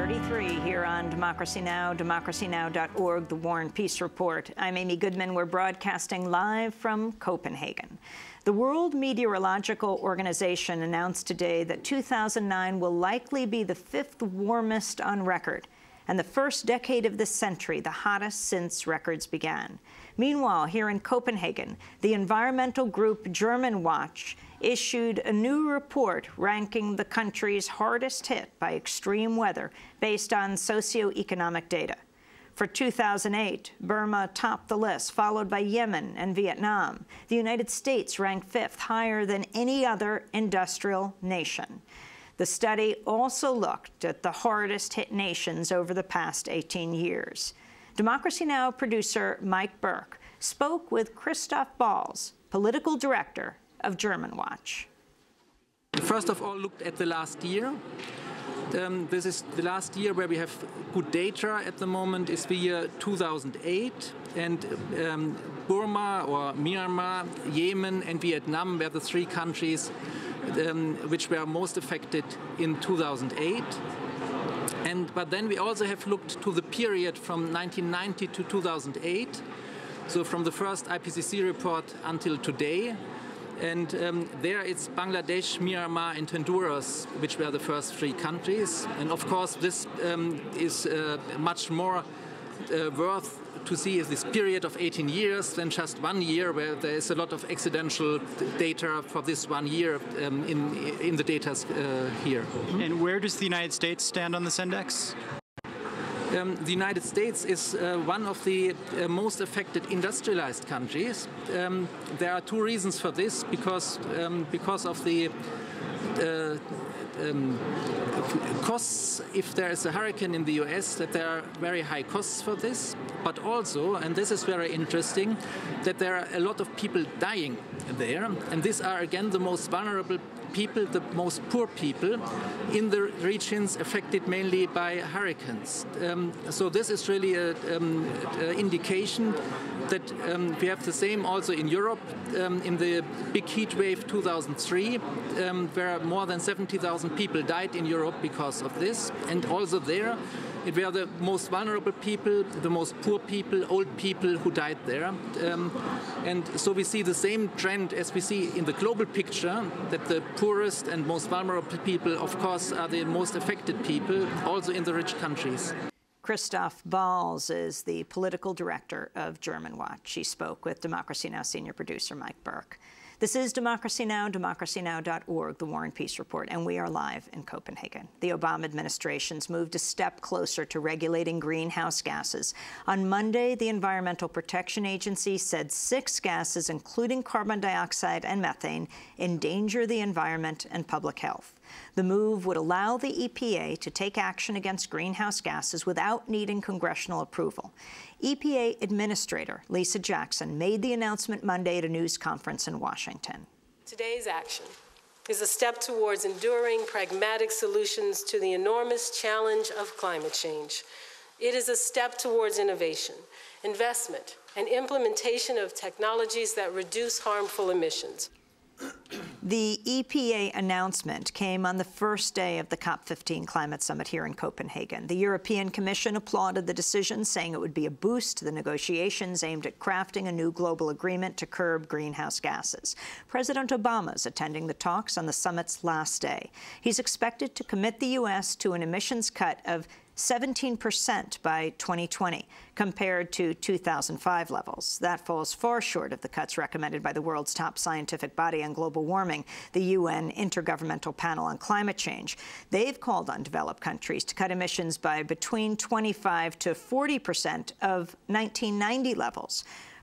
8:33 here on Democracy Now!, democracynow.org, the War and Peace Report. I'm Amy Goodman. We're broadcasting live from Copenhagen. The World Meteorological Organization announced today that 2009 will likely be the 5th warmest on record, and the first decade of this century, the hottest since records began. Meanwhile, here in Copenhagen, the environmental group Germanwatch issued a new report ranking the countries hardest hit by extreme weather based on socioeconomic data. For 2008, Burma topped the list, followed by Yemen and Vietnam. The United States ranked 5th, higher than any other industrial nation. The study also looked at the hardest hit nations over the past 18 years. Democracy Now! Producer Mike Burke spoke with Christoph Balz, political director of Germanwatch. First of all, looked at the last year. This is the last year where we have good data at the moment is the year 2008, and Burma or Myanmar, Yemen and Vietnam were the 3 countries which were most affected in 2008. But then we also have looked to the period from 1990 to 2008, so from the first IPCC report until today. And there it's Bangladesh, Myanmar and Honduras, which were the first 3 countries. And of course this is much more worth to see is this period of 18 years than just 1 year, where there is a lot of accidental data for this 1 year in the data here. And where does the United States stand on this index? The United States is one of the most affected industrialized countries. There are 2 reasons for this, because of the costs. If there is a hurricane in the US, that there are very high costs for this, but also, and this is very interesting, that there are a lot of people dying there, and these are again the most vulnerable people, the most poor people in the regions affected mainly by hurricanes. So this is really an indication that we have the same also in Europe. In the big heat wave 2003, where more than 70,000 people died in Europe because of this, and also there it were the most vulnerable people, the most poor people, old people who died there. And so we see the same trend as we see in the global picture, that the poorest and most vulnerable people, of course, are the most affected people, also in the rich countries. Christoph Balz is the political director of Germanwatch. She spoke with Democracy Now! Senior producer Mike Burke. This is Democracy Now!, democracynow.org, the War and Peace Report, and we are live in Copenhagen. The Obama administration's moved a step closer to regulating greenhouse gases. On Monday, the Environmental Protection Agency said 6 gases, including carbon dioxide and methane, endanger the environment and public health. The move would allow the EPA to take action against greenhouse gases without needing congressional approval. EPA Administrator Lisa Jackson made the announcement Monday at a news conference in Washington. Today's action is a step towards enduring, pragmatic solutions to the enormous challenge of climate change. It is a step towards innovation, investment, and implementation of technologies that reduce harmful emissions. The EPA announcement came on the first day of the COP15 climate summit here in Copenhagen. The European Commission applauded the decision, saying it would be a boost to the negotiations aimed at crafting a new global agreement to curb greenhouse gases. President Obama is attending the talks on the summit's last day. He's expected to commit the U.S. to an emissions cut of 17% by 2020, compared to 2005 levels. That falls far short of the cuts recommended by the world's top scientific body on global warming, the UN Intergovernmental Panel on Climate Change. They've called on developed countries to cut emissions by between 25 to 40% of 1990 levels.